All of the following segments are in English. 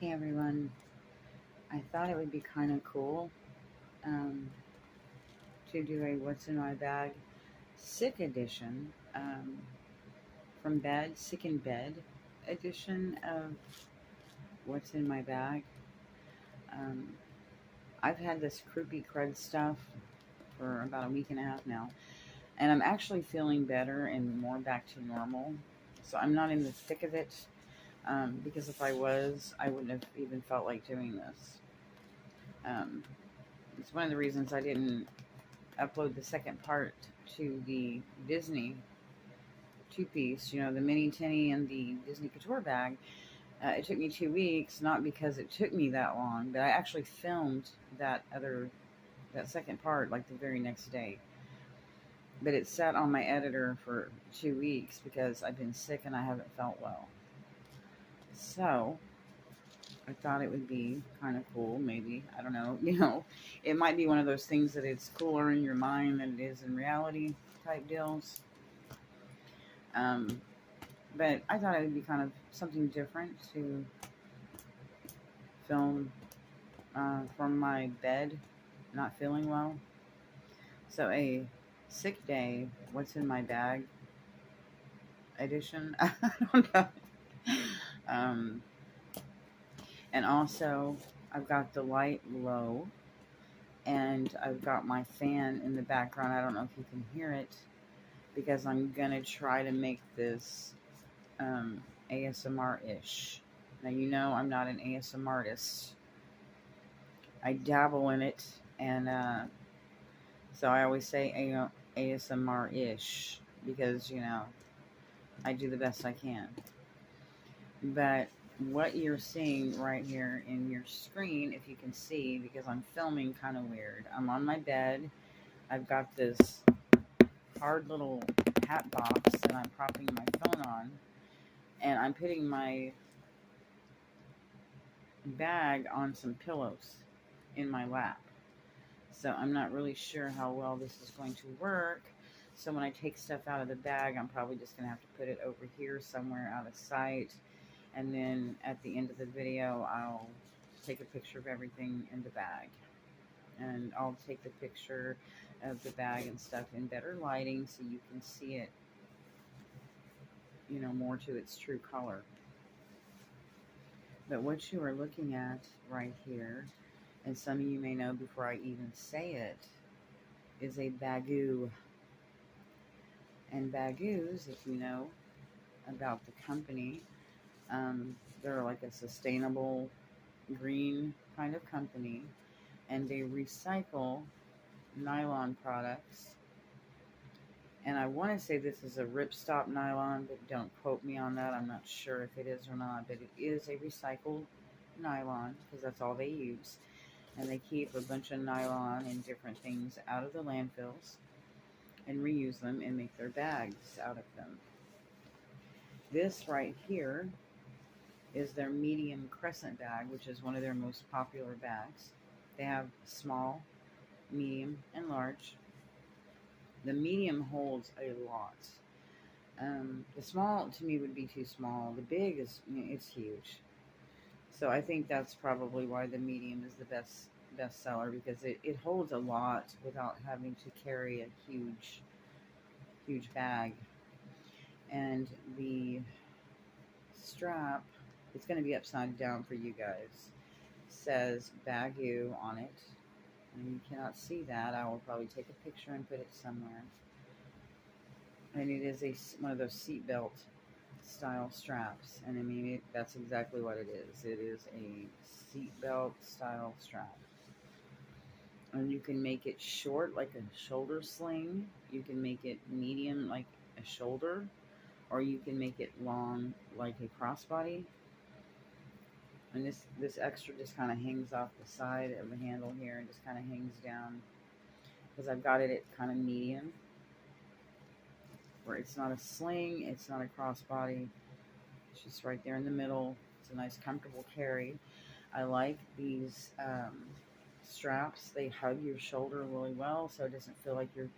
Hey everyone, I thought it would be kind of cool um, to do a What's in My Bag Sick edition from bed, Sick in Bed edition of What's in My Bag. Um, I've had this croupy crud stuff for about a week and a half now, and I'm actually feeling better and more back to normal. So I'm not in the thick of it because if I was, I wouldn't have even felt like doing this. Um, it's one of the reasons I didn't upload the second part to the Disney two piece, the mini tinny and the Disney Couture bag. It took me 2 weeks, not because it took me that long, but I actually filmed that second part like the very next day. But it sat on my editor for 2 weeks because I've been sick and I haven't felt well. So I thought it would be kind of cool, maybe. I don't know. It might be one of those things that it's cooler in your mind than it is in reality type deals. Um, but I thought it would be kind of something different to film from my bed, not feeling well. So a sick day, what's in my bag edition. I don't know. Um, and also, I've got the light low, and I've got my fan in the background. I don't know if you can hear it because I'm gonna try to make this ASMR ish. Now, I'm not an ASMR artist. I dabble in it, and so I always say ASMR ish because, I do the best I can. But what you're seeing right here in your screen, if you can see, because I'm filming kind of weird, I'm on my bed. I've got this hard little hat box that I'm propping my phone on, and I'm putting my bag on some pillows in my lap. So I'm not really sure how well this is going to work. So when I take stuff out of the bag, I'm probably just going to have to put it over here somewhere out of sight. And then at the end of the video, I'll take a picture of everything in the bag. And I'll take the picture of the bag and stuff in better lighting so you can see it, more to its true color. But what you are looking at right here, and some of you may know before I even say it, is a Baggu. And Baggus, if you know about the company, they're like a sustainable green kind of company, and they recycle nylon products. And I want to say this is a ripstop nylon, but don't quote me on that. I'm not sure if it is or not, but it is a recycled nylon because that's all they use. And they keep a bunch of nylon and different things out of the landfills and reuse them and make their bags out of them. This right here is their medium Crescent bag, which is one of their most popular bags. They have small, medium, and large. The medium holds a lot. The small to me would be too small. The big it's huge. So I think that's probably why the medium is the best seller because it holds a lot without having to carry a huge bag. And the strap, it's going to be upside down for you guys, says Baggu on it. And you cannot see that. I will probably take a picture and put it somewhere. And it is one of those seatbelt style straps. And I mean, that's exactly what it is. It is a seatbelt style strap. And you can make it short like a shoulder sling. You can make it medium like a shoulder. Or you can make it long like a crossbody. And this extra just kind of hangs off the side of the handle here and just kind of hangs down because I've got it at kind of medium where it's not a sling, it's not a crossbody, it's just right there in the middle. It's a nice comfortable carry. I like these straps. They hug your shoulder really well so it doesn't feel like you're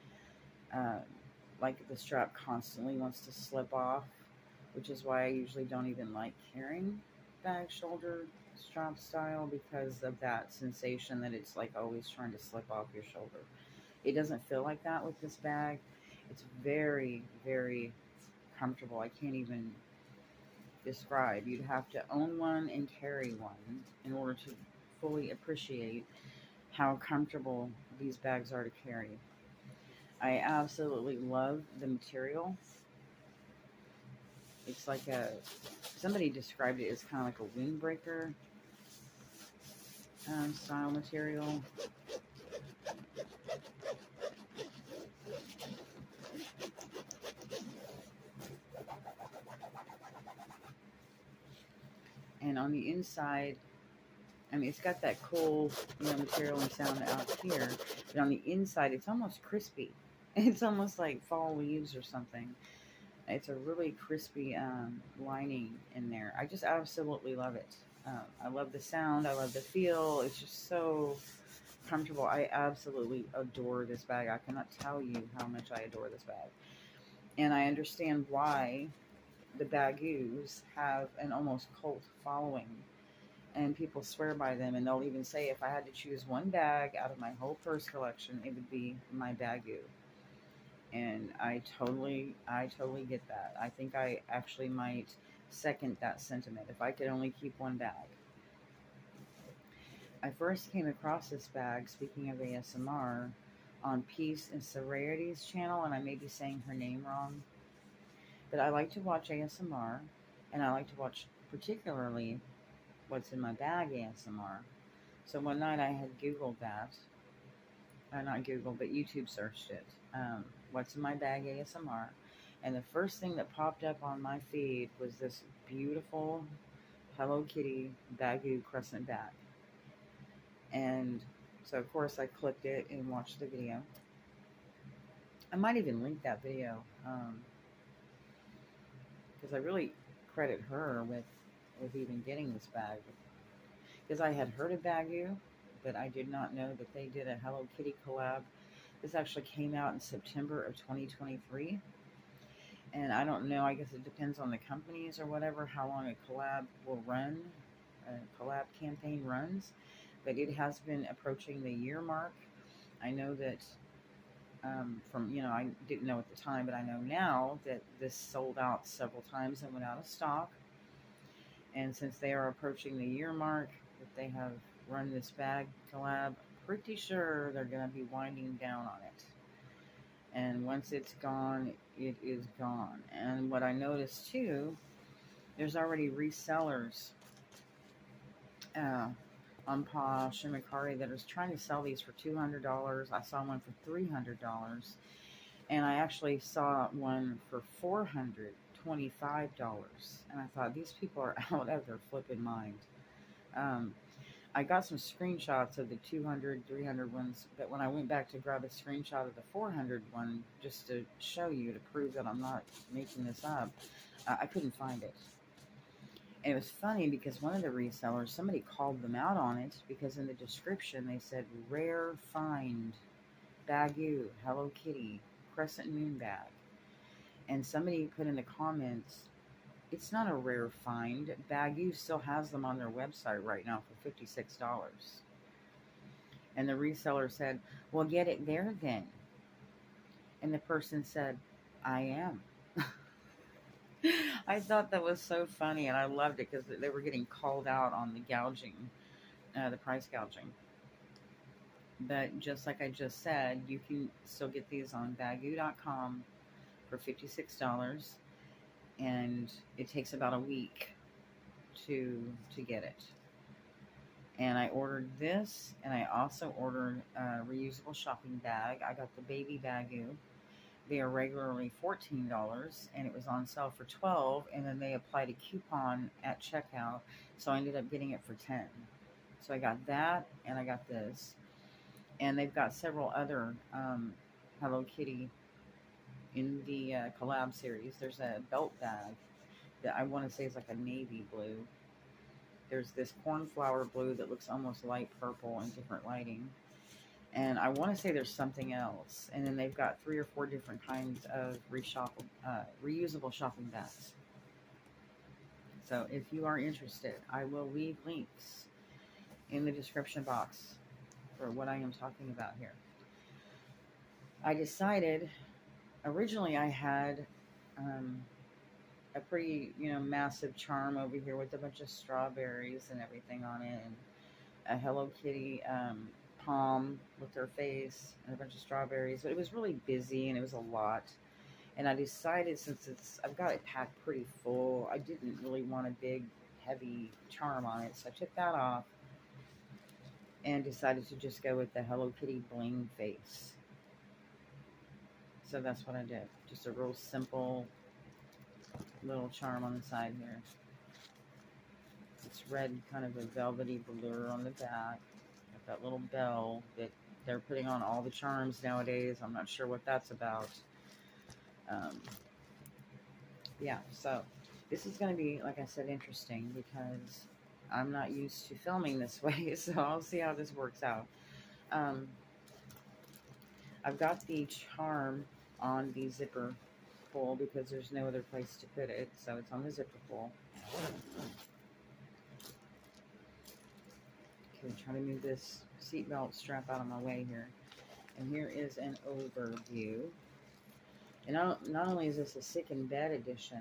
like the strap constantly wants to slip off, which is why I usually don't even like carrying bag shoulder strap style because of that sensation that it's like always trying to slip off your shoulder. It doesn't feel like that with this bag. It's very, very comfortable. I can't even describe. You'd have to own one and carry one in order to fully appreciate how comfortable these bags are to carry. I absolutely love the material. It's like somebody described it as kind of like a windbreaker style material. And on the inside, I mean, it's got that cool, material and sound out here. But on the inside, it's almost crispy. It's almost like fall leaves or something. It's a really crispy lining in there. I just absolutely love it. I love the sound. I love the feel. It's just so comfortable. I absolutely adore this bag. I cannot tell you how much I adore this bag. And I understand why the Baggus have an almost cult following. And people swear by them, and they'll even say, if I had to choose one bag out of my whole purse collection, it would be my Baggu. And I totally get that. I think I actually might second that sentiment if I could only keep one bag. I first came across this bag, speaking of ASMR, on Peace and Saraity's channel, and I may be saying her name wrong, but I like to watch ASMR, and I like to watch particularly What's in My Bag ASMR. So one night I had Googled that. Not Google, but YouTube searched it. What's in My Bag ASMR. And the first thing that popped up on my feed was this beautiful Hello Kitty Baggu Crescent bag. And so, of course, I clicked it and watched the video. I might even link that video because I really credit her with even getting this bag. Because I had heard of Baggu, but I did not know that they did a Hello Kitty collab. This actually came out in September of 2023. And I don't know, I guess it depends on the companies or whatever, how long a collab will run, a collab campaign runs. But it has been approaching the year mark. I know that I didn't know at the time, but I know now that this sold out several times and went out of stock. And since they are approaching the year mark that they have run this bag collab, pretty sure they're going to be winding down on it. And once it's gone, it is gone. And what I noticed too, there's already resellers on Posh and Mercari that is trying to sell these for $200. I saw one for $300. And I actually saw one for $425. And I thought, these people are out of their flipping mind. I got some screenshots of the 200, 300 ones, but when I went back to grab a screenshot of the 400 one, just to show you, to prove that I'm not making this up, I couldn't find it. And it was funny because one of the resellers, somebody called them out on it because in the description they said, rare find, Baggu, Hello Kitty, Crescent Moon bag. And somebody put in the comments, it's not a rare find. Baggu still has them on their website right now for $56. And the reseller said, well, get it there then. And the person said, I am. I thought that was so funny, and I loved it because they were getting called out on the gouging, the price gouging. But just like I just said, you can still get these on baggu.com for $56. And it takes about a week to get it. And I ordered this, and I also ordered a reusable shopping bag. I got the baby Baggu. They are regularly $14, and it was on sale for $12, and then they applied a coupon at checkout, so I ended up getting it for $10. So I got that, and I got this. And they've got several other Hello Kitty in the collab series. There's a belt bag that I want to say is like a navy blue. There's this cornflower blue that looks almost light purple in different lighting. And I want to say there's something else. And then they've got 3 or 4 different kinds of reusable shopping bags. So if you are interested, I will leave links in the description box for what I am talking about here. I decided, originally I had a pretty, massive charm over here with a bunch of strawberries and everything on it, and a Hello Kitty palm with her face and a bunch of strawberries. But it was really busy and it was a lot. And I decided, since I've got it packed pretty full, I didn't really want a big, heavy charm on it. So I took that off and decided to just go with the Hello Kitty bling face. So that's what I did. Just a real simple little charm on the side here. It's red, kind of a velvety blur on the back. Got that little bell that they're putting on all the charms nowadays. I'm not sure what that's about. Yeah, so this is going to be, like I said, interesting because I'm not used to filming this way, so I'll see how this works out. I've got the charm on the zipper pull because there's no other place to put it, so it's on the zipper pull. Okay, trying to move this seatbelt strap out of my way here. And here is an overview. And not only is this a sick in bed edition,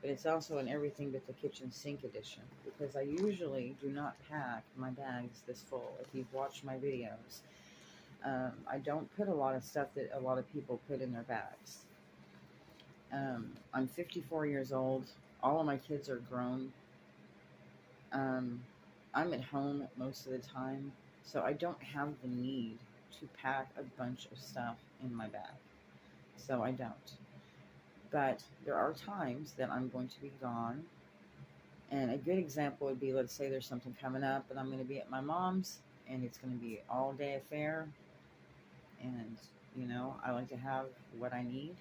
but it's also an everything but the kitchen sink edition, because I usually do not pack my bags this full. If you've watched my videos, I don't put a lot of stuff that a lot of people put in their bags. I'm 54 years old. All of my kids are grown. I'm at home most of the time, so I don't have the need to pack a bunch of stuff in my bag. So I don't. But there are times that I'm going to be gone. And a good example would be, let's say there's something coming up and I'm going to be at my mom's and it's going to be an all-day affair. And, I like to have what I need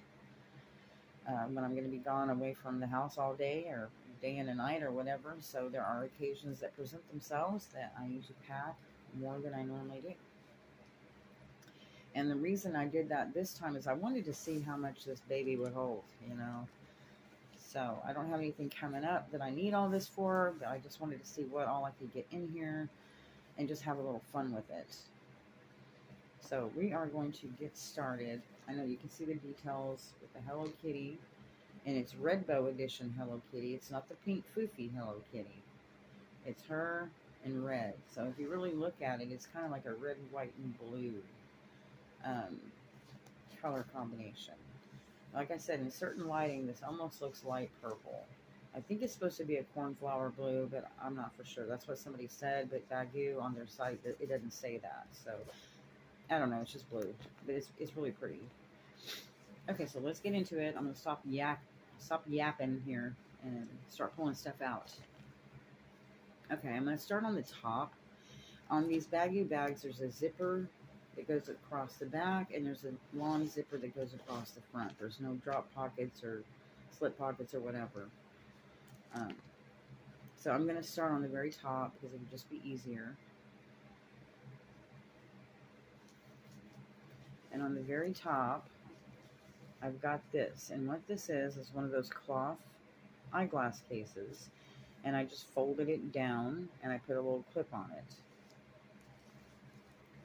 when I'm going to be gone away from the house all day or day and a night or whatever. So there are occasions that present themselves that I need to pack more than I normally do. And the reason I did that this time is I wanted to see how much this baby would hold, So I don't have anything coming up that I need all this for, but I just wanted to see what all I could get in here and just have a little fun with it. So we are going to get started. I know you can see the details with the Hello Kitty, and it's Red Bow Edition Hello Kitty. It's not the pink foofy Hello Kitty. It's her in red. So if you really look at it, it's kind of like a red, white, and blue color combination. Like I said, in certain lighting, this almost looks light purple. I think it's supposed to be a cornflower blue, but I'm not for sure. That's what somebody said, but Baggu on their site, it doesn't say that. So I don't know, it's just blue, but it's really pretty. Okay, so let's get into it. I'm gonna stop yapping here and start pulling stuff out. Okay, I'm gonna start on the top. On these Baggu bags, there's a zipper that goes across the back, and there's a long zipper that goes across the front. There's no drop pockets or slip pockets or whatever. So I'm gonna start on the very top because it would just be easier. And on the very top, I've got this. And what this is one of those cloth eyeglass cases. And I just folded it down and I put a little clip on it.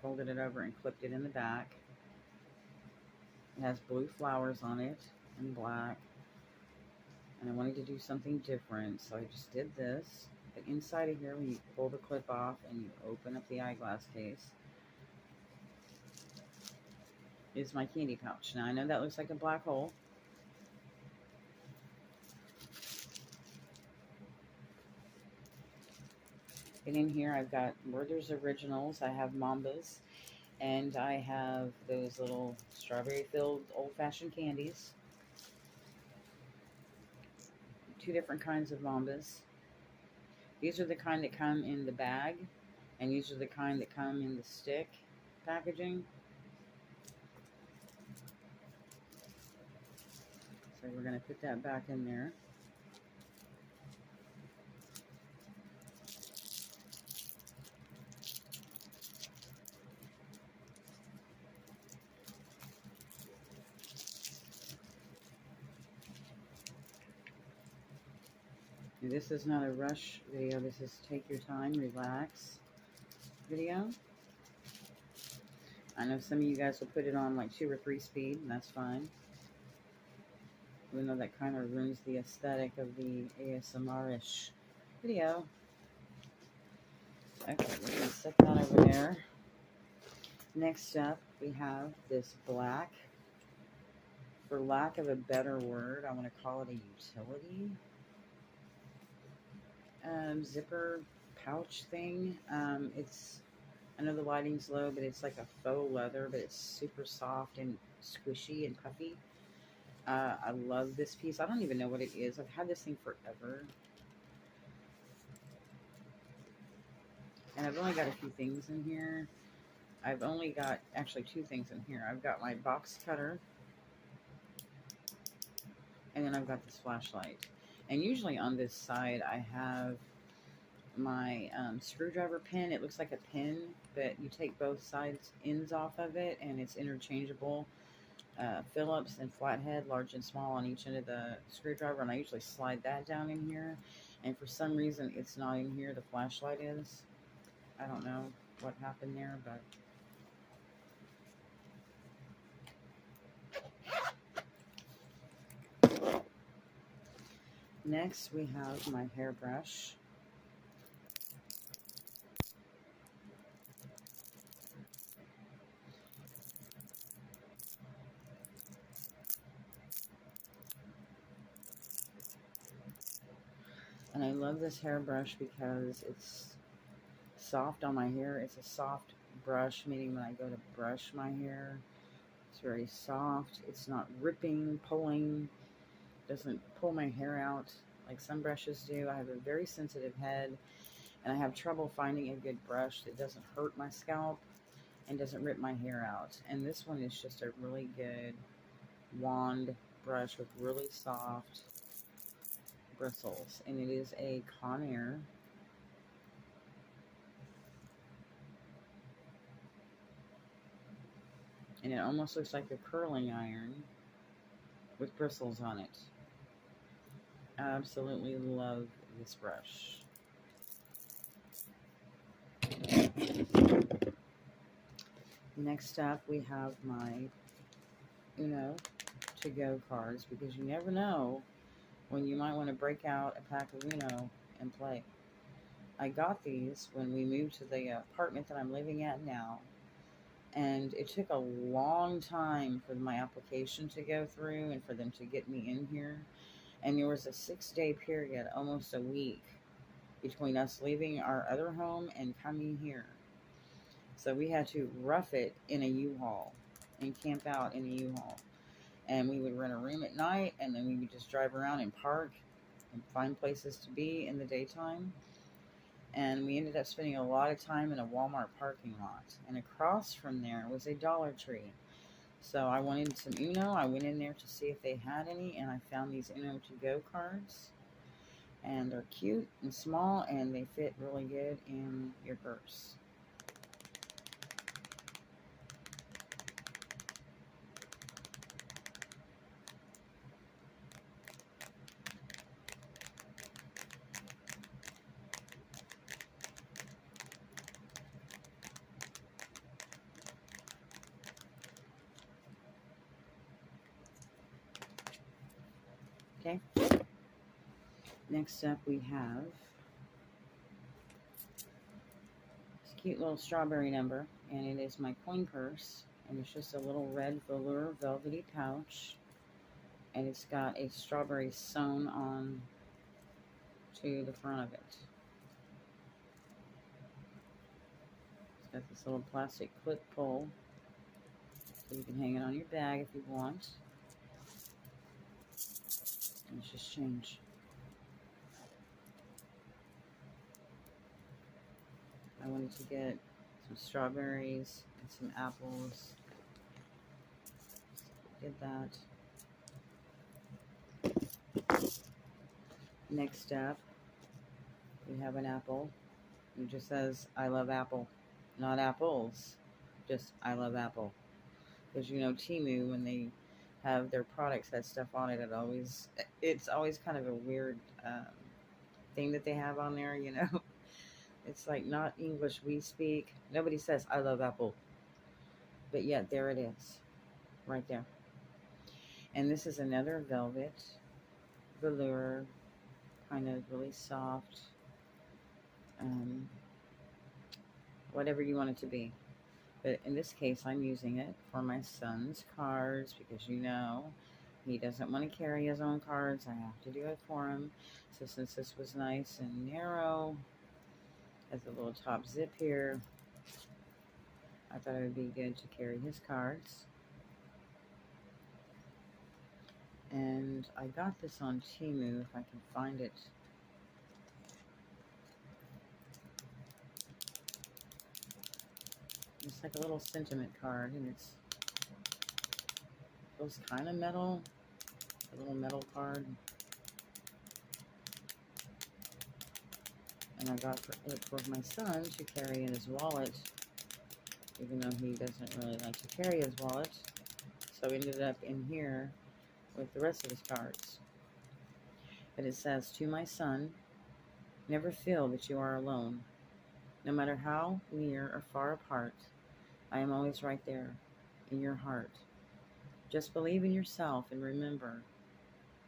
Folded it over and clipped it in the back. It has blue flowers on it and black. And I wanted to do something different, so I just did this. But inside of here, when you pull the clip off and you open up the eyeglass case, is my candy pouch. Now I know that looks like a black hole. And in here I've got Werther's Originals, I have Mambas, and I have those little strawberry filled old-fashioned candies. 2 different kinds of Mambas. These are the kind that come in the bag, and these are the kind that come in the stick packaging. So we're going to put that back in there. This is not a rush video. This is take your time, relax video. I know some of you guys will put it on like 2 or 3 speed, and that's fine. Even though that kind of ruins the aesthetic of the ASMR-ish video. Okay, we're going to set that over there. Next up, we have this black, for lack of a better word, I want to call it a utility zipper pouch thing. I know the lighting's low, but it's like a faux leather, but it's super soft and squishy and puffy. I love this piece. I don't even know what it is. I've had this thing forever. And I've only got a few things in here. I've only got, actually 2 things in here. I've got my box cutter. And then I've got this flashlight. And usually on this side, I have my screwdriver pin. It looks like a pin, but you take both sides ends off of it, and it's interchangeable. Phillips and flathead, large and small on each end of the screwdriver, and I usually slide that down in here. And for some reason, it's not in here. The flashlight is. I don't know what happened there, but next we have my hairbrush. And I love this hairbrush because it's soft on my hair. It's a soft brush, meaning when I go to brush my hair, it's very soft. It's not ripping, pulling, doesn't pull my hair out like some brushes do. I have a very sensitive head, and I have trouble finding a good brush that doesn't hurt my scalp and doesn't rip my hair out. And this one is just a really good wand brush with really soft bristles, and it is a Conair. And it almost looks like a curling iron with bristles on it. I absolutely love this brush. Next up, we have my Uno to-go cards, because you never know when you might want to break out a pack of Uno and play. I got these when we moved to the apartment that I'm living at now, and it took a long time for my application to go through and for them to get me in here. And there was a 6-day period, almost a week, between us leaving our other home and coming here. So we had to rough it in a U-Haul and camp out in a U-Haul. And we would rent a room at night, and then we would just drive around and park and find places to be in the daytime. And we ended up spending a lot of time in a Walmart parking lot. And across from there was a Dollar Tree. So I wanted some Uno. I went in there to see if they had any, and I found these Uno to-go cards. And they're cute and small, and they fit really good in your purse. Okay. Next up, we have this cute little strawberry number, and it is my coin purse, and it's just a little red velour velvety pouch, and it's got a strawberry sewn on to the front of it. It's got this little plastic clip pull, so you can hang it on your bag if you want. Let's just change. I wanted to get some strawberries and some apples. Did that. Next up, we have an apple. It just says, I love apple. Not apples, just I love apple. Because you know Temu, when they have their products that stuff on it, it's always kind of a weird thing that they have on there, you know. It's like not English we speak. Nobody says, I love Apple. But yet, there it is. Right there. And this is another velvet. Velour. Kind of really soft. Whatever you want it to be. But in this case, I'm using it for my son's cards because, you know, he doesn't want to carry his own cards. I have to do it for him. So since this was nice and narrow, has a little top zip here, I thought it would be good to carry his cards. And I got this on Temu, if I can find it. It's like a little sentiment card, and it feels kind of metal. A little metal card. And I got it for my son to carry in his wallet, even though he doesn't really like to carry his wallet. So it ended up in here with the rest of his cards. But it says, to my son, never feel that you are alone. No matter how near or far apart, I am always right there, in your heart. Just believe in yourself and remember,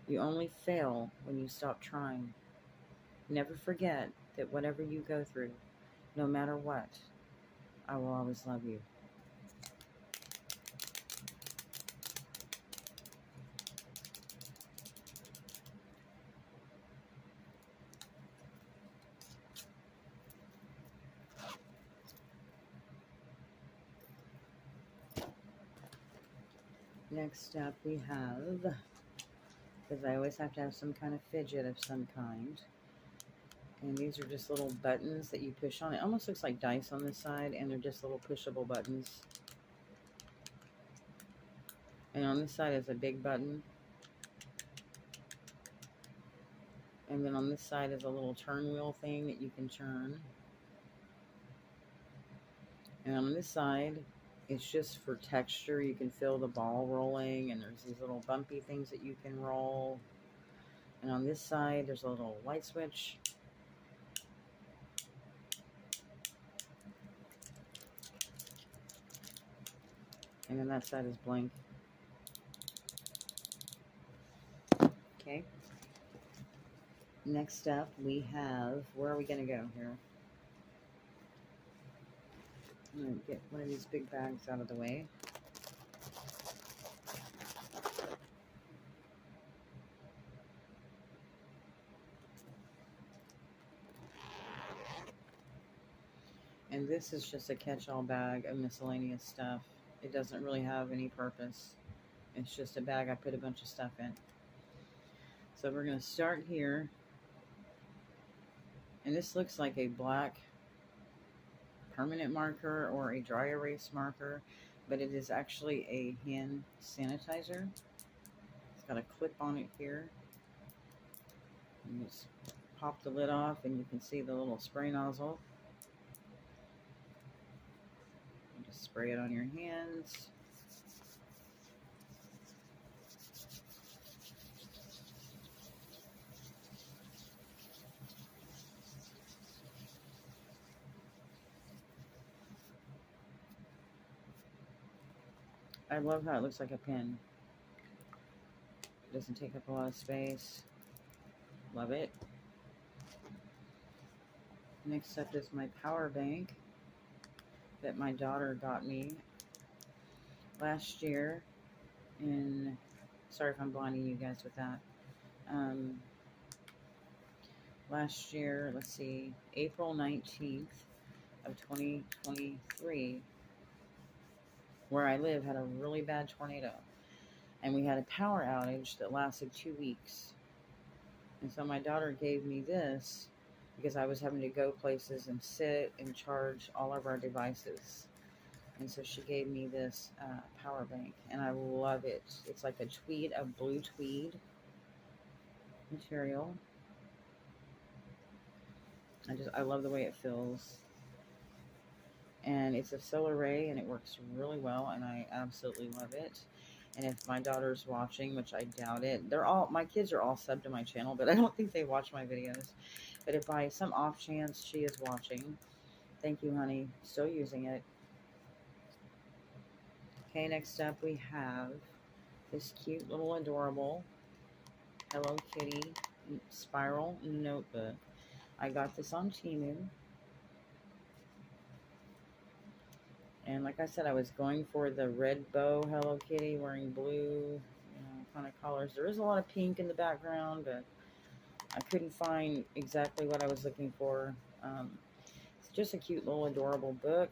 you only fail when you stop trying. Never forget that whatever you go through, no matter what, I will always love you. Next up we have, because I always have to have some kind of fidget of some kind. And these are just little buttons that you push on. It almost looks like dice on this side, and they're just little pushable buttons. And on this side is a big button. And then on this side is a little turn wheel thing that you can turn. And on this side, it's just for texture. You can feel the ball rolling, and there's these little bumpy things that you can roll. And on this side, there's a little light switch. And then that side is blank. Okay. Next up, we have, where are we going to go here? I'm going to get one of these big bags out of the way. And this is just a catch-all bag of miscellaneous stuff. It doesn't really have any purpose. It's just a bag I put a bunch of stuff in. So we're going to start here. And this looks like a black permanent marker or a dry erase marker, but it is actually a hand sanitizer. It's got a clip on it here. You just pop the lid off and you can see the little spray nozzle. You just spray it on your hands. I love how it looks like a pen. It doesn't take up a lot of space. Love it. Next up is my power bank that my daughter got me last year in, sorry if I'm blinding you guys with that. Last year, let's see, April 19th of 2023, where I live had a really bad tornado. And we had a power outage that lasted 2 weeks. And so my daughter gave me this because I was having to go places and sit and charge all of our devices. And so she gave me this power bank, and I love it. It's like a blue tweed material. I love the way it feels. And it's a solar array, and it works really well, and I absolutely love it. And if my daughter's watching, which I doubt it, my kids are all subbed to my channel, but I don't think they watch my videos. But if by some off chance she is watching, thank you, honey. Still using it. Okay, next up we have this cute little adorable Hello Kitty spiral notebook. I got this on Temu. And like I said, I was going for the red bow Hello Kitty wearing blue, kind of colors. There is a lot of pink in the background, but I couldn't find exactly what I was looking for. It's just a cute little adorable book.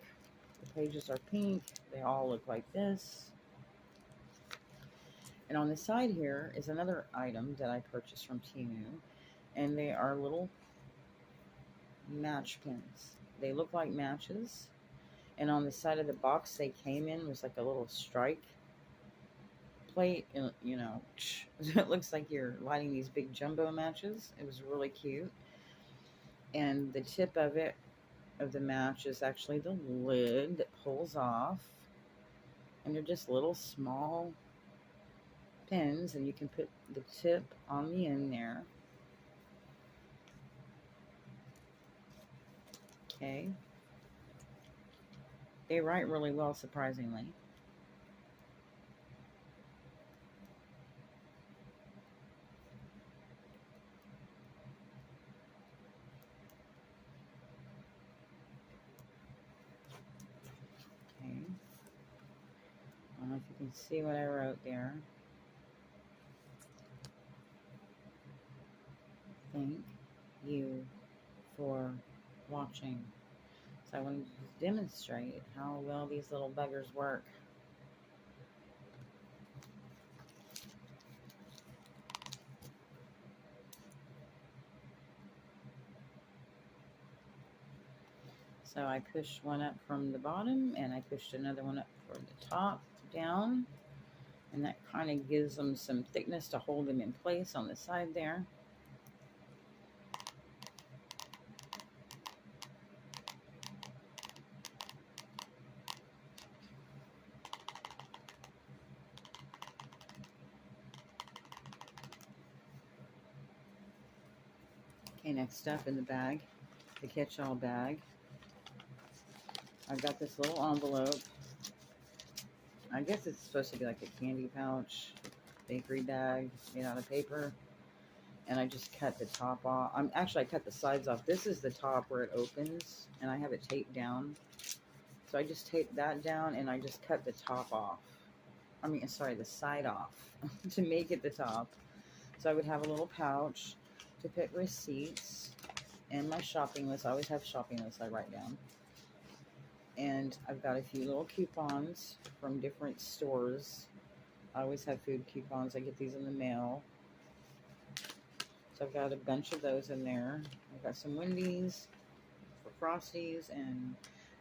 The pages are pink. They all look like this. And on the side here is another item that I purchased from Temu. And they are little match pins. They look like matches. And on the side of the box they came in was like a little strike plate. And, it looks like you're lighting these big jumbo matches. It was really cute. And the tip of the match is actually the lid that pulls off. And they're just little small pins, and you can put the tip on the end there. Okay. They write really well, surprisingly. Okay. I don't know if you can see what I wrote there. Thank you for watching. So I wanted to demonstrate how well these little buggers work. So I pushed one up from the bottom, and I pushed another one up from the top down. And that kind of gives them some thickness to hold them in place on the side there. Okay, next up in the bag, the catch-all bag. I've got this little envelope. I guess it's supposed to be like a candy pouch, bakery bag made out of paper. And I just cut the top off. I cut the sides off. This is the top where it opens, and I have it taped down. So I just taped that down, and I just cut the top off. The side off to make it the top. So I would have a little pouch to put receipts and my shopping list. I always have shopping lists I write down. And I've got a few little coupons from different stores. I always have food coupons. I get these in the mail. So I've got a bunch of those in there. I've got some Wendy's for Frosties, and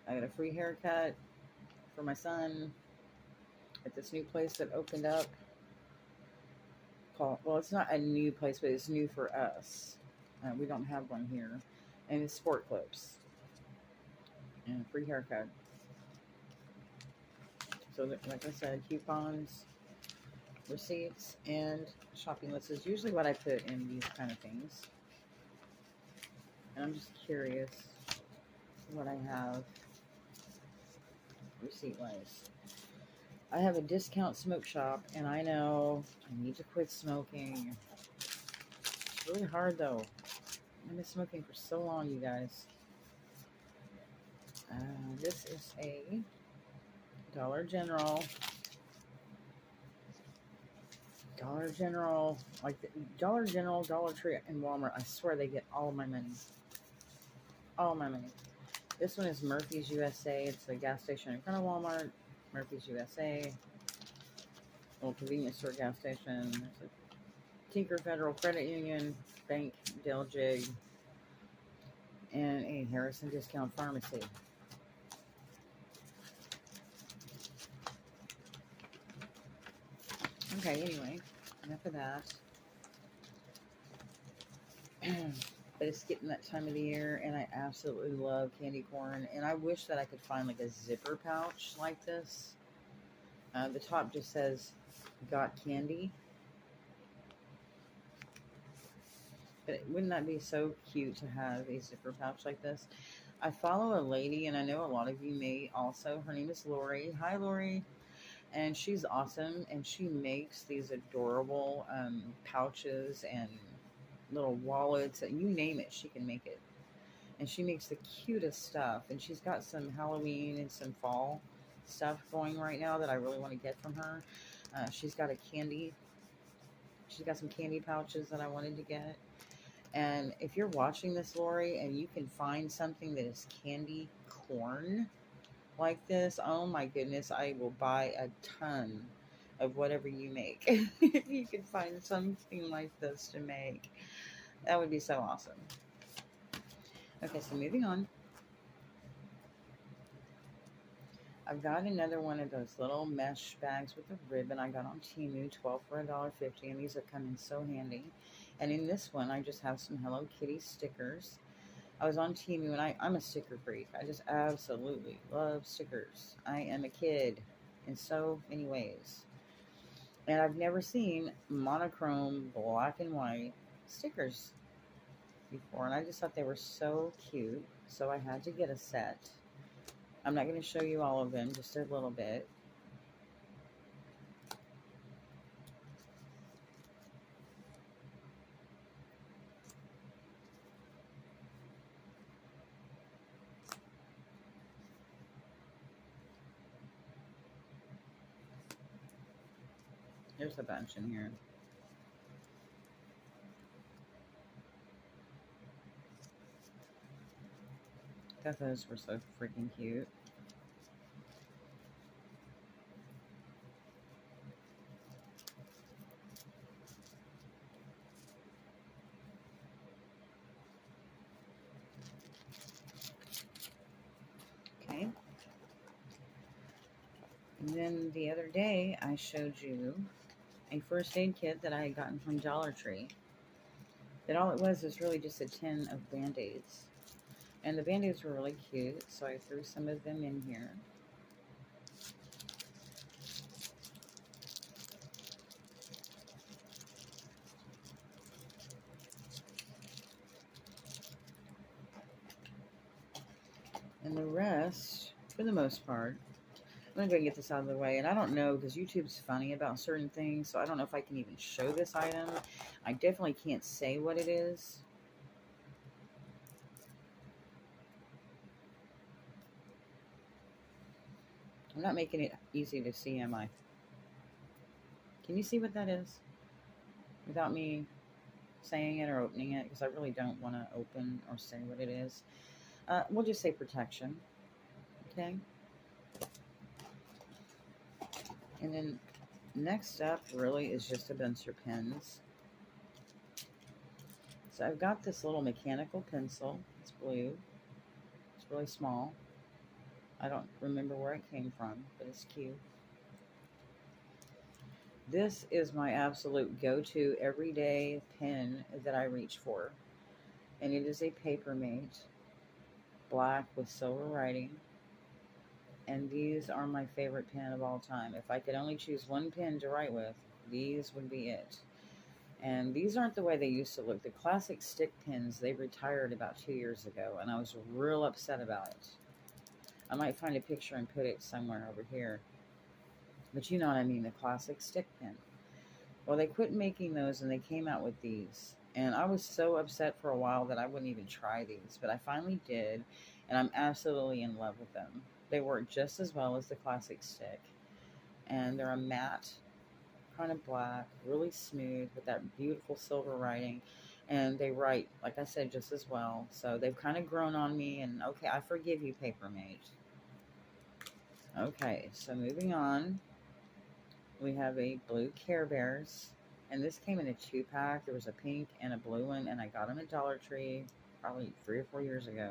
I got a free haircut for my son at this new place that opened up. Well, it's not a new place, but it's new for us. We don't have one here. And it's sport clips. And a free haircut. So, like I said, coupons, receipts, and shopping lists is usually what I put in these kind of things. And I'm just curious what I have receipt-wise. I have a discount smoke shop, and I know I need to quit smoking. It's really hard, though. I've been smoking for so long, you guys. This is a Dollar General, like the Dollar General, Dollar Tree, and Walmart. I swear they get all of my money. All my money. This one is Murphy's USA. It's a gas station in front of Walmart. Murphy's USA. Little convenience store gas station. There's a Tinker Federal Credit Union, Bank, Del Jig, and a Harrison Discount Pharmacy. Okay, anyway, enough of that. But it's getting that time of the year, and I absolutely love candy corn. And I wish that I could find like a zipper pouch like this The top just says "Got Candy." But wouldn't that be so cute to have a zipper pouch like this? I follow a lady, and I know a lot of you may also. Her name is Lori. Hi, Lori. And she's awesome. And she makes these adorable pouches and little wallets. You name it, she can make it. And she makes the cutest stuff. And she's got some Halloween and some fall stuff going right now that I really want to get from her. She's got a candy. She's got some candy pouches that I wanted to get. And if you're watching this, Lori, and you can find something that is candy corn like this, oh my goodness, I will buy a ton of whatever you make. If you can find something like this to make, that would be so awesome. Okay, so moving on. I've got another one of those little mesh bags with a ribbon I got on Temu, 12 for $1.50, and these are coming so handy. And in this one, I just have some Hello Kitty stickers. I was on Temu, and I'm a sticker freak. I just absolutely love stickers. I am a kid in so many ways. And I've never seen monochrome black and white stickers before, and I just thought they were so cute. So I had to get a set. I'm not going to show you all of them, just a little bit. There's a bunch in here. Thought those were so freaking cute. Okay. And then the other day, I showed you a first aid kit that I had gotten from Dollar Tree. That all it was really just a tin of Band-Aids. And the Band-Aids were really cute, so I threw some of them in here. And the rest, for the most part, I'm going to go and get this out of the way. And I don't know, because YouTube's funny about certain things, so I don't know if I can even show this item. I definitely can't say what it is. I'm not making it easy to see, am I? Can you see what that is? Without me saying it or opening it, because I really don't want to open or say what it is. We'll just say protection. Okay. And then next up really is just a bunch of pens. So I've got this little mechanical pencil. It's blue. It's really small. I don't remember where it came from, but it's cute. This is my absolute go-to everyday pen that I reach for. And it is a Papermate, black with silver writing. And these are my favorite pen of all time. If I could only choose one pen to write with, these would be it. And these aren't the way they used to look. The classic stick pens, they retired about 2 years ago, and I was real upset about it. I might find a picture and put it somewhere over here. But you know what I mean, the classic stick pen. Well, they quit making those, and they came out with these. And I was so upset for a while that I wouldn't even try these. But I finally did, and I'm absolutely in love with them. They work just as well as the classic stick. And they're a matte, kind of black, really smooth with that beautiful silver writing. And they write, like I said, just as well. So they've kind of grown on me. And okay, I forgive you, Papermate. Okay, so moving on. We have a blue Care Bears. And this came in a 2-pack. There was a pink and a blue one. And I got them at Dollar Tree probably 3 or 4 years ago.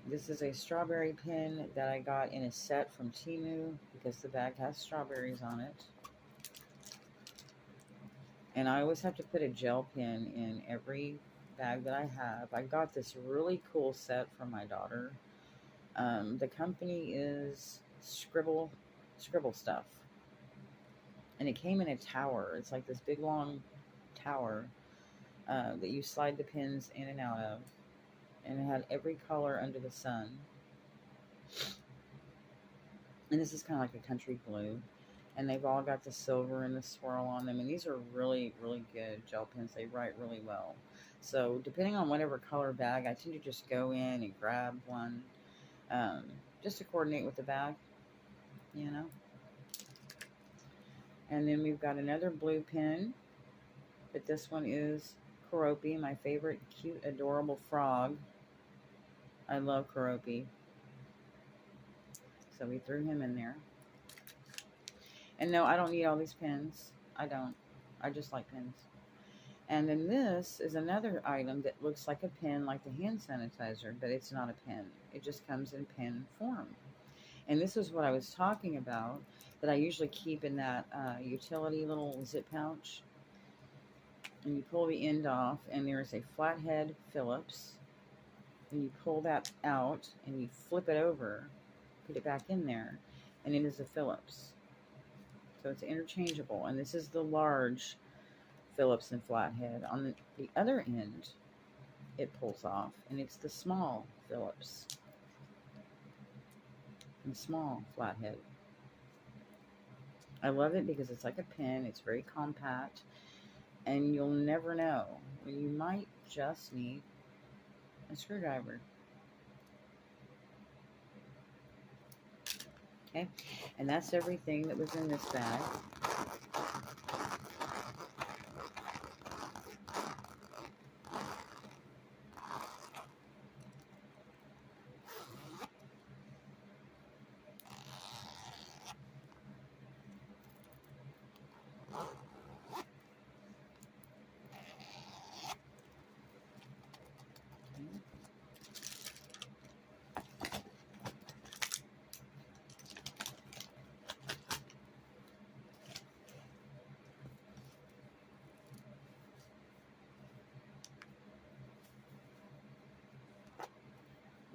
This is a strawberry pin that I got in a set from Temu because the bag has strawberries on it. And I always have to put a gel pen in every bag that I have. I got this really cool set for my daughter. The company is scribble stuff. And it came in a tower. It's like this big long tower that you slide the pins in and out of. And it had every color under the sun. And this is kind of like a country blue. And they've all got the silver and the swirl on them. And these are really, really good gel pens. They write really well. So depending on whatever color bag, I tend to just go in and grab one just to coordinate with the bag, you know. And then we've got another blue pen. But this one is Keroppi, my favorite cute, adorable frog. I love Keroppi. So we threw him in there. And no, I don't need all these pens. I don't. I just like pens. And then this is another item that looks like a pen, like the hand sanitizer, but it's not a pen. It just comes in pen form. And this is what I was talking about, that I usually keep in that utility little zip pouch. And you pull the end off, and there's a flathead Phillips. And you pull that out, and you flip it over, put it back in there, and it is a Phillips. So it's interchangeable. And this is the large Phillips and flathead. On the other end, it pulls off, and it's the small Phillips and small flathead. I love it because it's like a pen. It's very compact, and you'll never know when you might just need a screwdriver. Okay, and that's everything that was in this bag.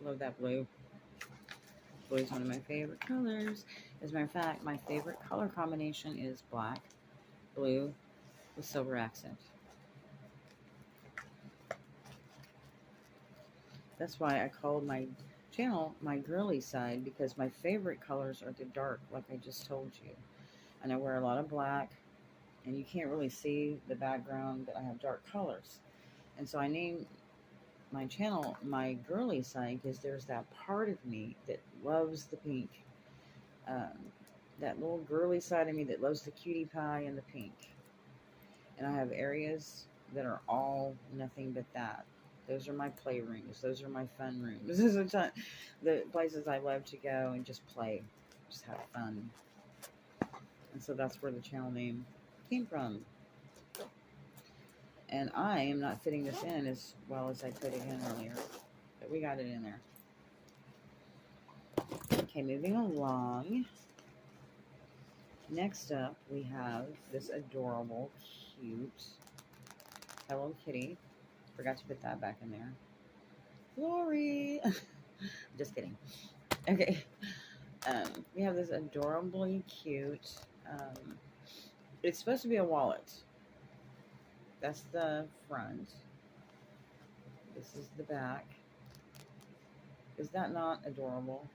Love that blue. Blue is one of my favorite colors. As a matter of fact, my favorite color combination is black, blue with silver accent. That's why I called my channel my girly side, because my favorite colors are the dark, like I just told you. And I wear a lot of black, and you can't really see the background, but I have dark colors. And so I named my channel my girly side because there's that part of me that loves the pink. That little girly side of me that loves the cutie pie and the pink. And I have areas that are all nothing but that. Those are my play rooms. Those are my fun rooms. This is the places I love to go and just play, just have fun. And so that's where the channel name came from. And I am not fitting this in as well as I put it in earlier, but we got it in there. Okay, moving along. Next up, we have this adorable, cute Hello Kitty. Forgot to put that back in there. Glory! Just kidding. Okay. We have this adorably cute, it's supposed to be a wallet. That's the front. This is the back. Is that not adorable?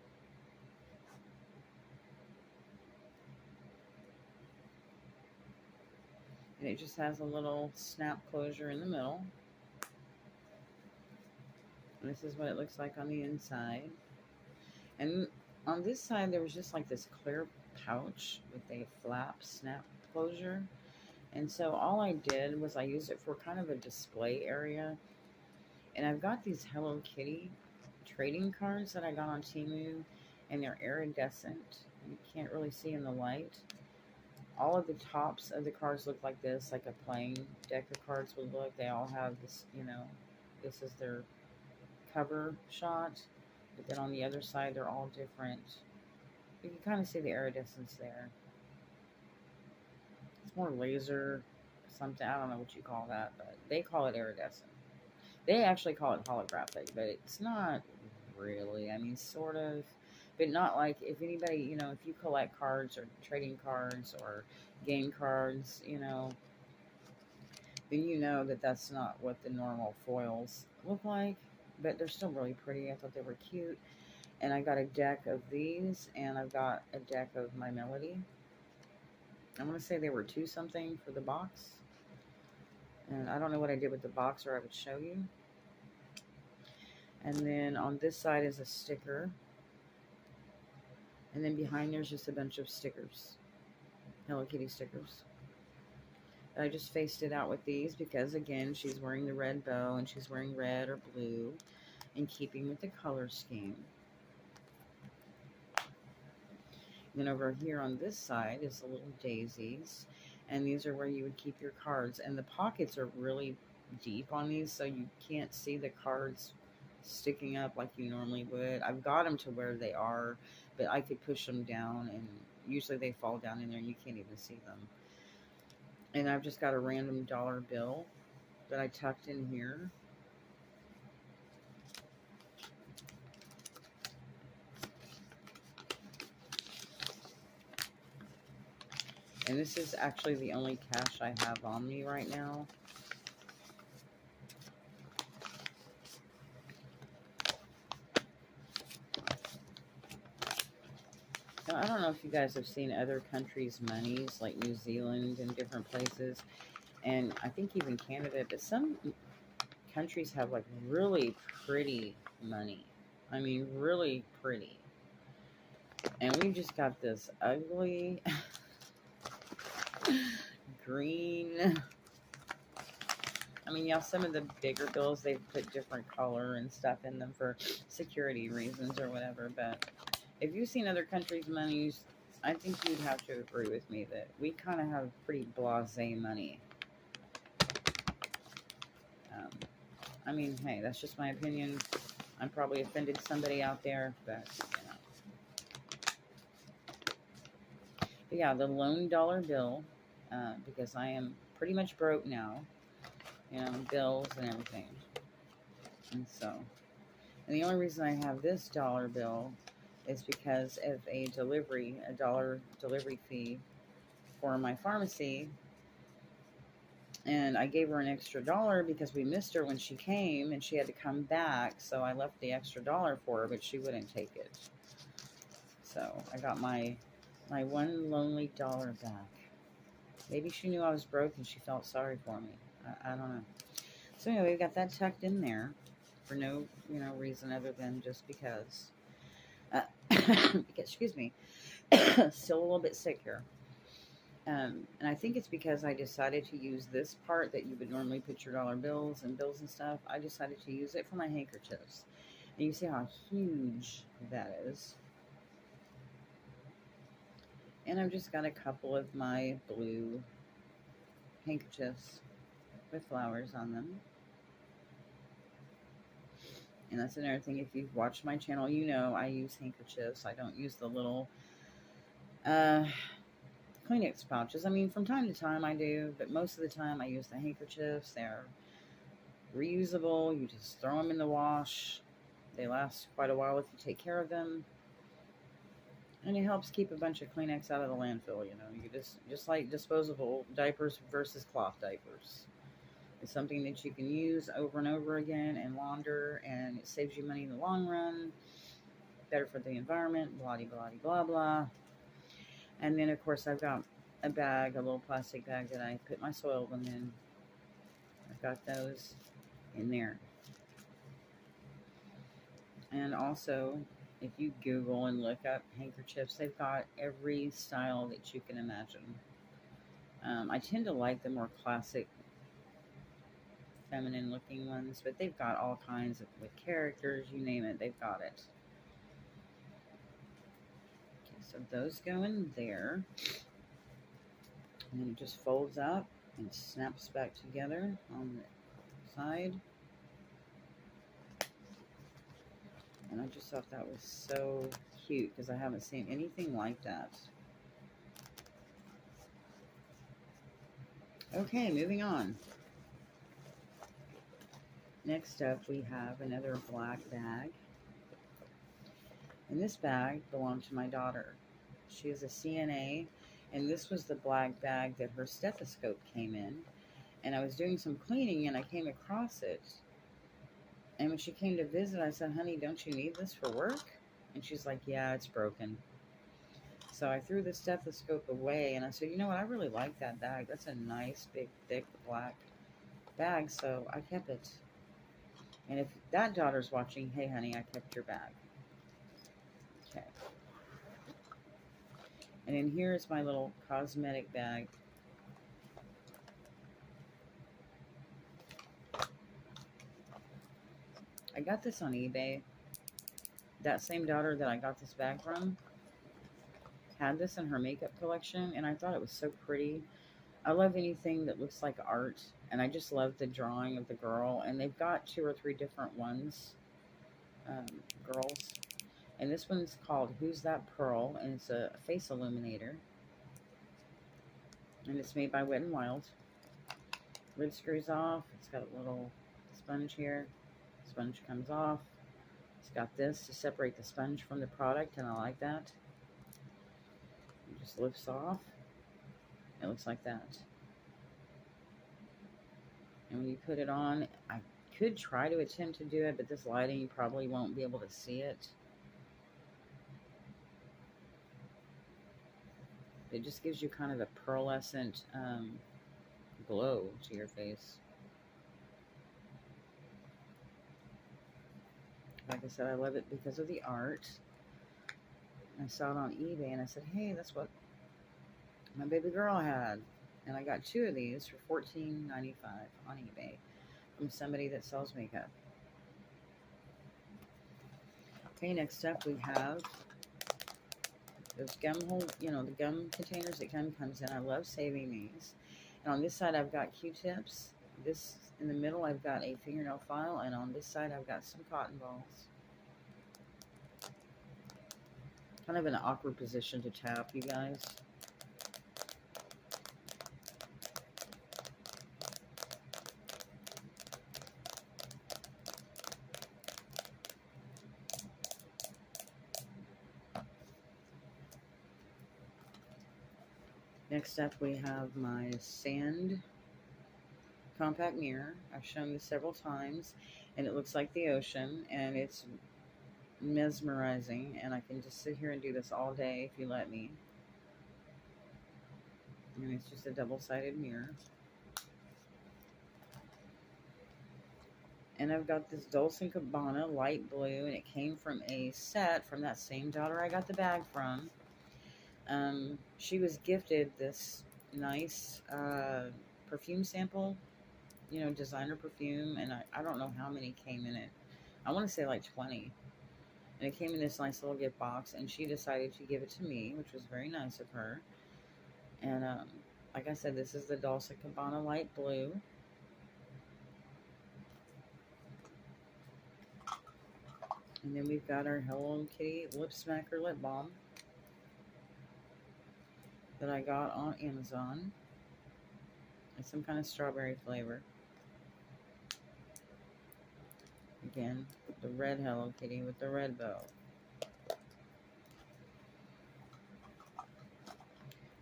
And it just has a little snap closure in the middle. And this is what it looks like on the inside. And on this side, there was just like this clear pouch with a flap snap closure. And so all I did was I used it for kind of a display area. And I've got these Hello Kitty trading cards that I got on Temu, and they're iridescent. You can't really see in the light. All of the tops of the cards look like this, like a plain deck of cards would look. They all have this, you know, this is their cover shot. But then on the other side, they're all different. You can kind of see the iridescence there. It's more laser something. I don't know what you call that, but they call it iridescent. They actually call it holographic, but it's not really. I mean, sort of. But not like, if anybody, you know, if you collect cards or trading cards or game cards, you know, then you know that that's not what the normal foils look like. But they're still really pretty. I thought they were cute. And I got a deck of these, and I've got a deck of My Melody. I want to say they were $2 something for the box. And I don't know what I did with the box, or I would show you. And then on this side is a sticker. And then behind there's just a bunch of stickers. Hello Kitty stickers. I just faced it out with these because, again, she's wearing the red bow and she's wearing red or blue in keeping with the color scheme. Then over here on this side is the little daisies. And these are where you would keep your cards. And the pockets are really deep on these, so you can't see the cards sticking up like you normally would. I've got them to where they are, but I could push them down, and usually they fall down in there and you can't even see them. And I've just got a random dollar bill that I tucked in here. And this is actually the only cash I have on me right now. Now, I don't know if you guys have seen other countries' monies, like New Zealand and different places. And I think even Canada, but some countries have like really pretty money. I mean, really pretty. And we just got this ugly green. I mean, yeah, some of the bigger bills, they've put different color and stuff in them for security reasons or whatever. But if you've seen other countries' monies, I think you'd have to agree with me that we kind of have pretty blasé money. I mean, hey, that's just my opinion. I'm probably offended somebody out there, but, you know. But yeah, the lone dollar bill, because I am pretty much broke now, you know, bills and everything. And so, and the only reason I have this dollar bill is because of a $1 delivery fee for my pharmacy. And I gave her an extra $1 because we missed her when she came and she had to come back. So I left the extra $1 for her, but she wouldn't take it. So I got my one lonely dollar back. Maybe she knew I was broke and she felt sorry for me. I don't know. So anyway, we got that tucked in there for no, you know, reason other than just because. Excuse me. Still a little bit sick here. And I think it's because I decided to use this part that you would normally put your dollar bills and stuff. I decided to use it for my handkerchiefs. And you see how huge that is. And I've just got a couple of my blue handkerchiefs with flowers on them. And that's another thing. If you've watched my channel, you know I use handkerchiefs. I don't use the little Kleenex pouches. I mean, from time to time I do, but most of the time I use the handkerchiefs. They're reusable. You just throw them in the wash. They last quite a while if you take care of them. And it helps keep a bunch of Kleenex out of the landfill, you know. You just like disposable diapers versus cloth diapers. It's something that you can use over and over again and launder, and it saves you money in the long run. Better for the environment, blah, blah, blah, blah. And then, of course, I've got a bag, a little plastic bag that I put my soiled in. I've got those in there. And also, if you Google and look up handkerchiefs, they've got every style that you can imagine. I tend to like the more classic, feminine looking ones, but they've got all kinds of, with characters, you name it, they've got it. So those go in there, and then it just folds up and snaps back together on the side. And I just thought that was so cute because I haven't seen anything like that. Okay, moving on. Next up, we have another black bag. And this bag belonged to my daughter. She is a CNA, and this was the black bag that her stethoscope came in. And I was doing some cleaning, and I came across it. And when she came to visit, I said, "Honey, don't you need this for work?" And she's like, "Yeah, it's broken." So I threw the stethoscope away, and I said, "You know what? I really like that bag. That's a nice, big, thick, black bag." So I kept it. And if that daughter's watching, hey, honey, I kept your bag. Okay. And then here's my little cosmetic bag. I got this on eBay. That same daughter that I got this bag from had this in her makeup collection, and I thought it was so pretty. I love anything that looks like art, and I just love the drawing of the girl. And they've got 2 or 3 different ones, girls. And this one's called Who's That Pearl, and it's a face illuminator. And it's made by Wet n Wild. Lid screws off. It's got a little sponge here. Sponge comes off. It's got this to separate the sponge from the product, and I like that. It just lifts off. It looks like that. And when you put it on, I could try to attempt to do it, but this lighting, you probably won't be able to see it. It just gives you kind of a pearlescent glow to your face. Like I said, I love it because of the art. I saw it on eBay, and I said, "Hey, that's what my baby girl had." And I got 2 of these for $14.95 on eBay from somebody that sells makeup. Okay, next up we have those gum the gum containers that gum comes in. I love saving these. And on this side, I've got Q-tips. This in the middle, I've got a fingernail file, and on this side, I've got some cotton balls. Kind of an awkward position to tap, you guys. Next up, we have my sand compact mirror. I've shown this several times, and it looks like the ocean, and it's mesmerizing, and I can just sit here and do this all day if you let me. And it's just a double-sided mirror. And I've got this Dolce & Gabbana light blue, and it came from a set from that same daughter I got the bag from. She was gifted this nice perfume sample, designer perfume, and I don't know how many came in it. I want to say like 20. And it came in this nice little gift box, and she decided to give it to me, which was very nice of her. And like I said, this is the Dolce & Gabbana light blue. And then we've got our Hello Kitty Lip Smacker Lip Balm that I got on Amazon. It's some kind of strawberry flavor. Again, the red Hello Kitty with the red bow.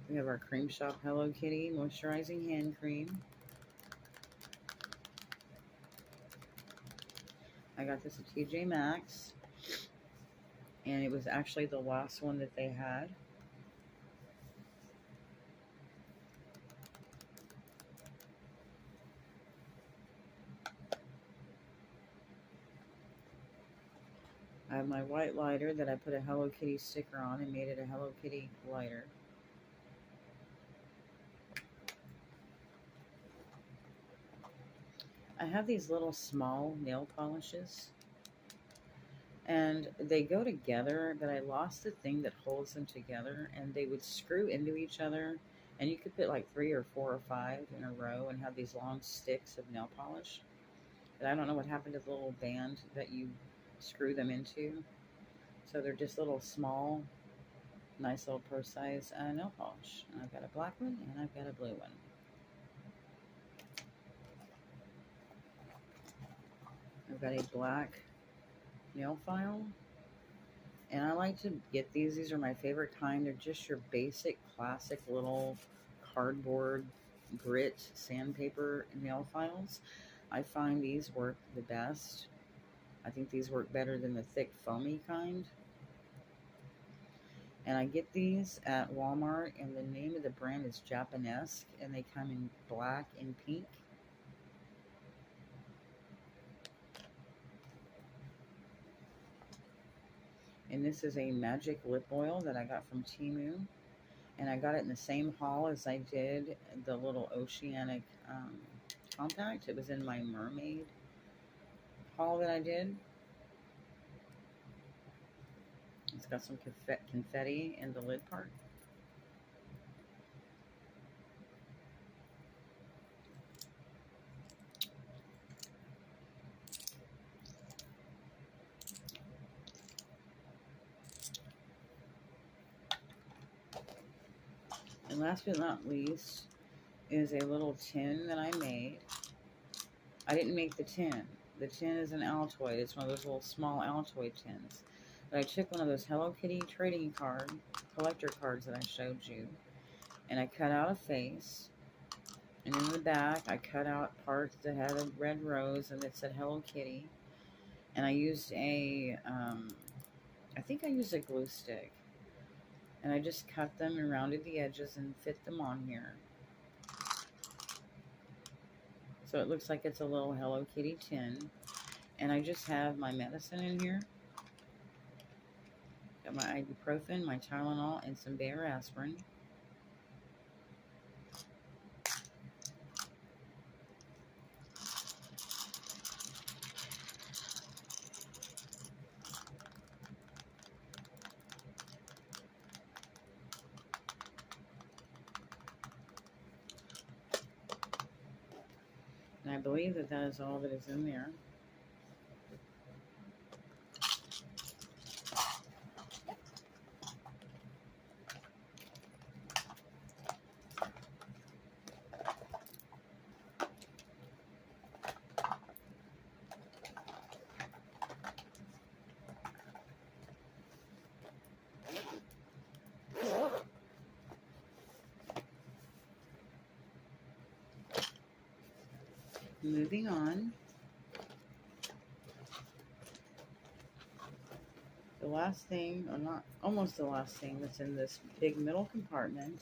We have our Cream Shop Hello Kitty Moisturizing Hand Cream. I got this at TJ Maxx, and it was actually the last one that they had. I have my white lighter that I put a Hello Kitty sticker on and made it a Hello Kitty lighter. I have these little small nail polishes, and they go together, but I lost the thing that holds them together, and they would screw into each other, and you could put like 3 or 4 or 5 in a row and have these long sticks of nail polish. But I don't know what happened to the little band that you screw them into. So they're just little small, nice little purse-size nail polish. And I've got a black one, and I've got a blue one. I've got a black nail file, And I like to get these. These are my favorite kind. They're just your basic, classic little cardboard grit sandpaper nail files. I find these work the best. I think these work better than the thick foamy kind. And I get these at Walmart, and the name of the brand is Japanesque, and they come in black and pink. And this is a magic lip oil that I got from Temu. And I got it in the same haul as I did the little Oceanic compact. It was in my mermaid haul that I did. It's got some confetti in the lid part. And last but not least is a little tin that I made. I didn't make the tin. The tin is an Altoid. It's one of those little small Altoid tins. But I took one of those Hello Kitty trading card, collector cards that I showed you, and I cut out a face. And in the back, I cut out parts that had a red rose and it said Hello Kitty. And I used I think I used a glue stick. And I just cut them and rounded the edges and fit them on here. So it looks like it's a little Hello Kitty tin. And I just have my medicine in here. Got my ibuprofen, my Tylenol, and some Bayer aspirin. And I believe that that is all that is in there. Moving on. The last thing, or not, almost the last thing that's in this big middle compartment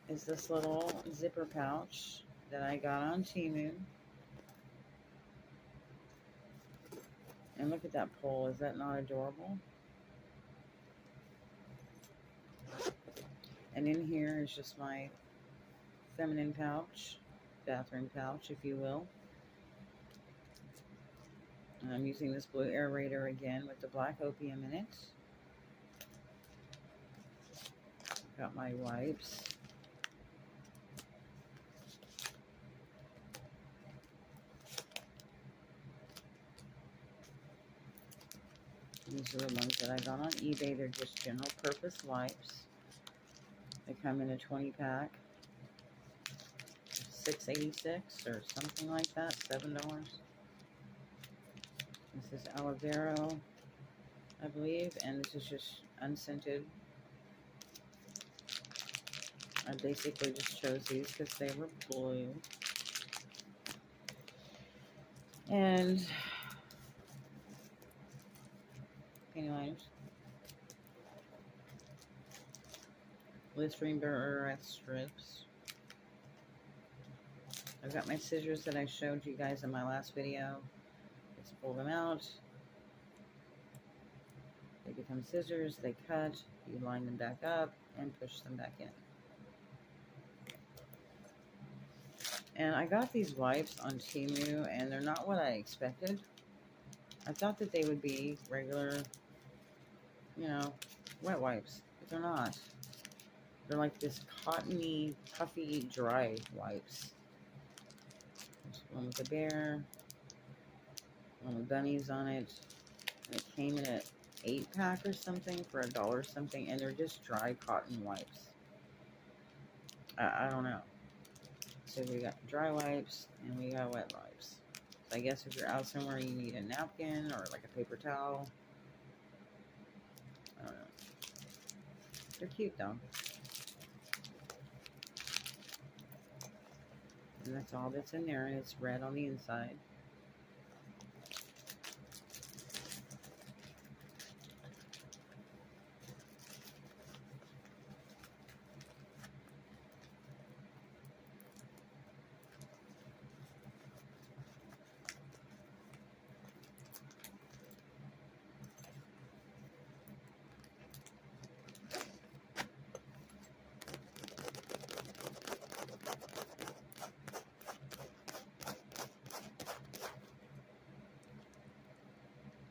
is this little zipper pouch that I got on Temu. And look at that pole. Is that not adorable? And in here is just my feminine pouch, bathroom pouch, if you will. And I'm using this blue aerator again with the black opium in it. Got my wipes. These are the ones that I got on eBay. They're just general purpose wipes. They come in a 20 pack. $6.86 or something like that. $7. This is aloe vera, I believe, and this is just unscented. I basically just chose these because they were blue. And anyways, Listerine burlap strips. I've got my scissors that I showed you guys in my last video. Let's pull them out. They become scissors, they cut, you line them back up and push them back in. And I got these wipes on Temu and they're not what I expected. I thought that they would be regular, you know, wet wipes, but they're not. They're like this cottony, puffy, dry wipes. There's one with a bear, one with bunnies on it. And it came in an 8-pack or something for $1 something, and they're just dry cotton wipes. I don't know. So we got dry wipes and we got wet wipes. So I guess if you're out somewhere you need a napkin or like a paper towel. I don't know. They're cute though. And that's all that's in there, and it's red on the inside.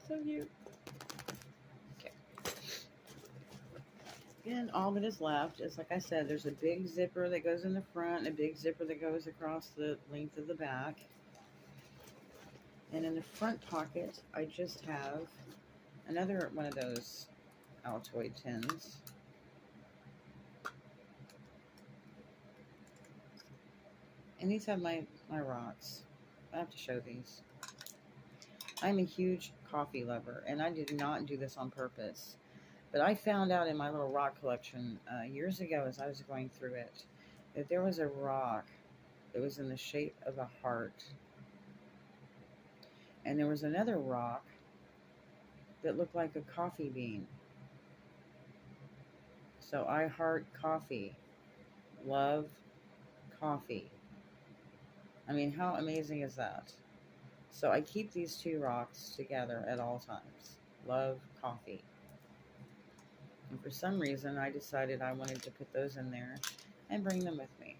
So cute. Okay. And all that is left is, like I said, there's a big zipper that goes in the front and a big zipper that goes across the length of the back. And in the front pocket, I just have another one of those Altoid tins. And these have my rocks. I have to show these. I'm a huge coffee lover, and I did not do this on purpose. But I found out in my little rock collection years ago as I was going through it that there was a rock that was in the shape of a heart. And there was another rock that looked like a coffee bean. So I heart coffee. Love coffee. I mean, how amazing is that? So I keep these two rocks together at all times. Love coffee. And for some reason, I decided I wanted to put those in there and bring them with me.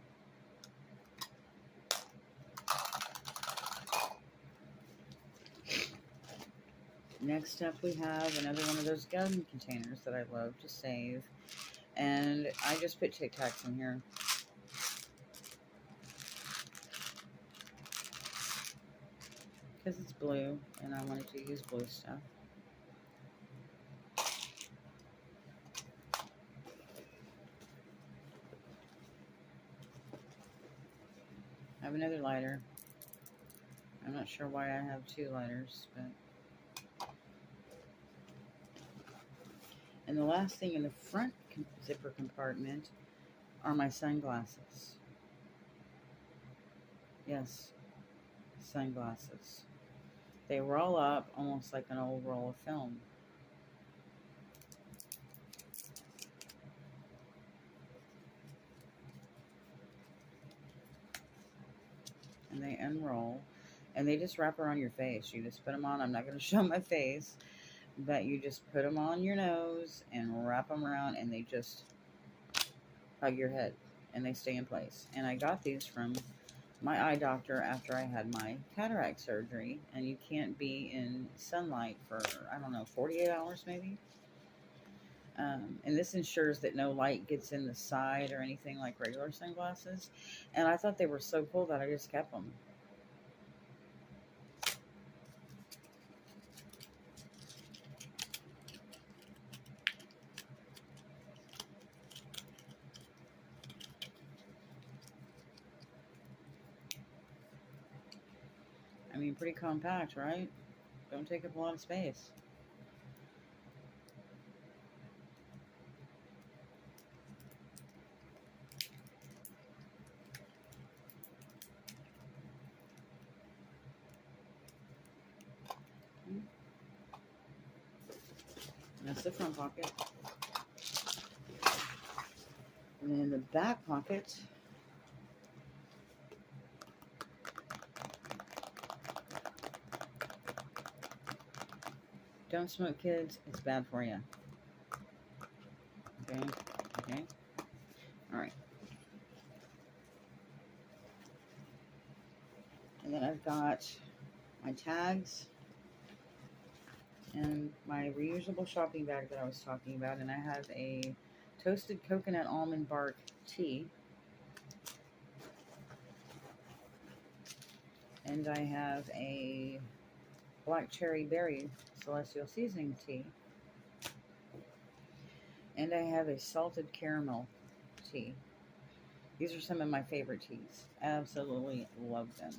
Next up, we have another one of those gum containers that I love to save. And I just put Tic Tacs in here. Because it's blue, and I wanted to use blue stuff. I have another lighter. I'm not sure why I have two lighters, but... And the last thing in the front zipper compartment are my sunglasses. Yes, sunglasses. They roll up almost like an old roll of film. And they unroll, and they just wrap around your face. You just put them on. I'm not going to show my face, but you just put them on your nose and wrap them around, and they just hug your head, and they stay in place. And I got these from my eye doctor after I had my cataract surgery, and you can't be in sunlight for, I don't know, 48 hours maybe. And this ensures that no light gets in the side or anything like regular sunglasses. And I thought they were so cool that I just kept them. I mean, pretty compact, right? Don't take up a lot of space. That's the front pocket. And then in the back pocket, don't smoke, kids. It's bad for you. Okay. Okay. All right. And then I've got my tags and my reusable shopping bag that I was talking about. And I have a toasted coconut almond bark tea. And I have a black cherry berry celestial seasoning tea. And I have a salted caramel tea. These are some of my favorite teas. Absolutely love them.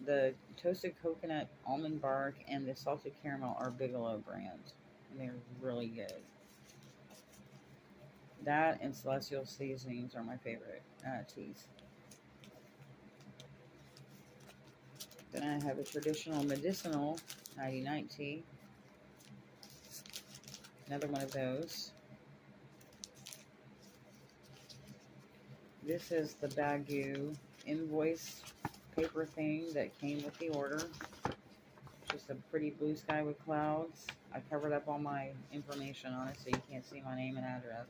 The toasted coconut almond bark and the salted caramel are Bigelow brand. and they're really good. That and Celestial Seasonings are my favorite teas. Then I have a traditional medicinal nighty-night tea. Another one of those. This is the Baggu invoice paper thing that came with the order. Just a pretty blue sky with clouds. I covered up all my information on it so you can't see my name and address.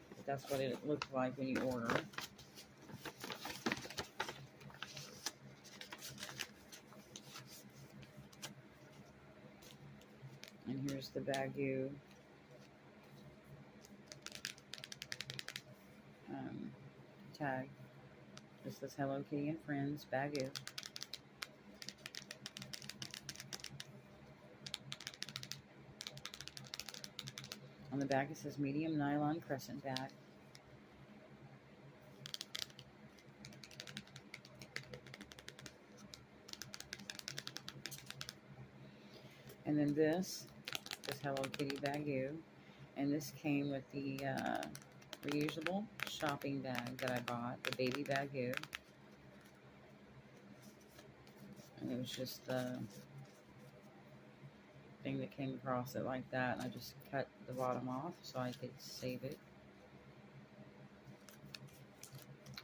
But that's what it looks like when you order. And here's the Baggu tag. This says Hello Kitty and Friends, Baggu. On the back it says medium nylon Crescent bag. And then this is Hello Kitty Baggu. And this came with the reusable shopping bag that I bought, the baby Baggu. And it was just the thing that came across it like that, and I just cut the bottom off so I could save it.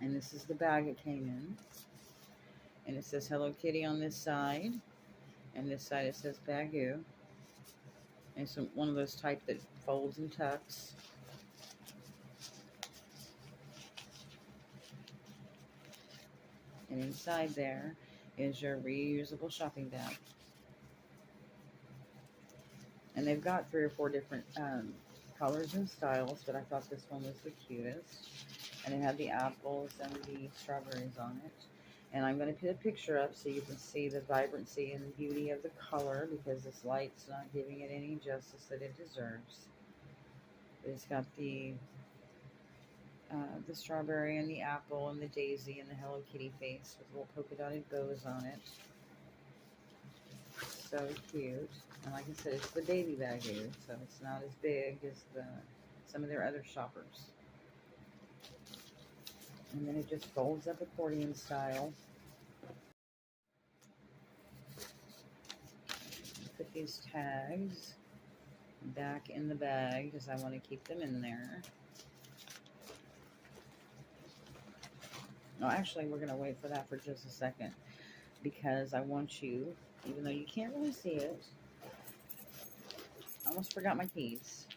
And this is the bag it came in, and it says Hello Kitty on this side, and this side it says Baggu. And it's one of those type that folds and tucks. And inside there is your reusable shopping bag. And they've got 3 or 4 different colors and styles, but I thought this one was the cutest. And it had the apples and the strawberries on it. And I'm going to put a picture up so you can see the vibrancy and the beauty of the color, because this light's not giving it any justice that it deserves. It's got the strawberry and the apple and the daisy and the Hello Kitty face with little polka dotted bows on it. So cute. And like I said, it's the baby Baggu, so it's not as big as some of their other shoppers. And then it just folds up accordion style. Put these tags back in the bag because I want to keep them in there. No, actually, we're going to wait for that for just a second, because I want you, even though you can't really see it, I almost forgot my keys.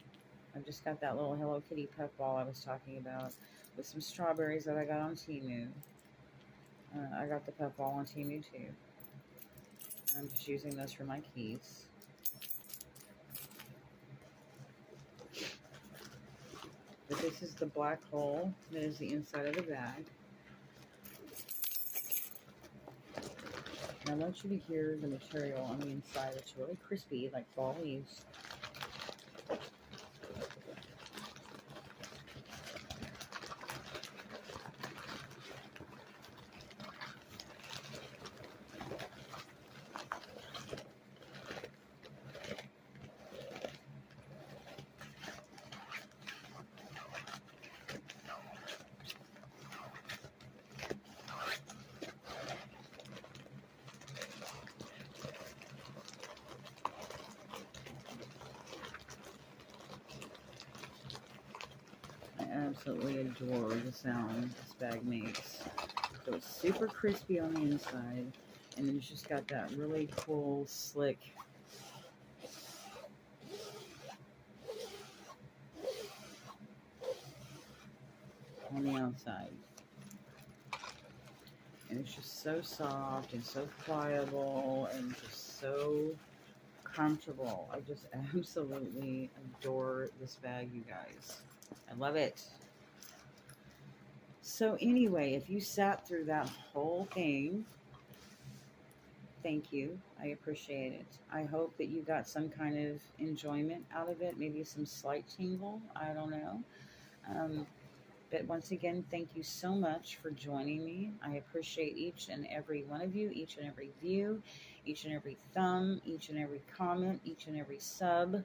I've just got that little Hello Kitty puffball I was talking about with some strawberries that I got on Temu. I got the puffball on Temu too. I'm just using those for my keys. But this is the black hole that is the inside of the bag. And I want you to hear the material on the inside. It's really crispy, like fall leaves. Absolutely adore the sound this bag makes. So it's super crispy on the inside, and then it's just got that really cool, slick on the outside. And it's just so soft and so pliable and just so comfortable. I just absolutely adore this bag, you guys. I love it. So anyway, if you sat through that whole thing, thank you. I appreciate it. I hope that you got some kind of enjoyment out of it, maybe some slight tingle. I don't know. But once again, thank you so much for joining me. I appreciate each and every one of you, each and every view, each and every thumb, each and every comment, each and every sub.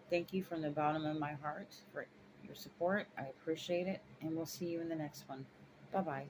Thank you from the bottom of my heart for your support. I appreciate it. And we'll see you in the next one. Bye bye.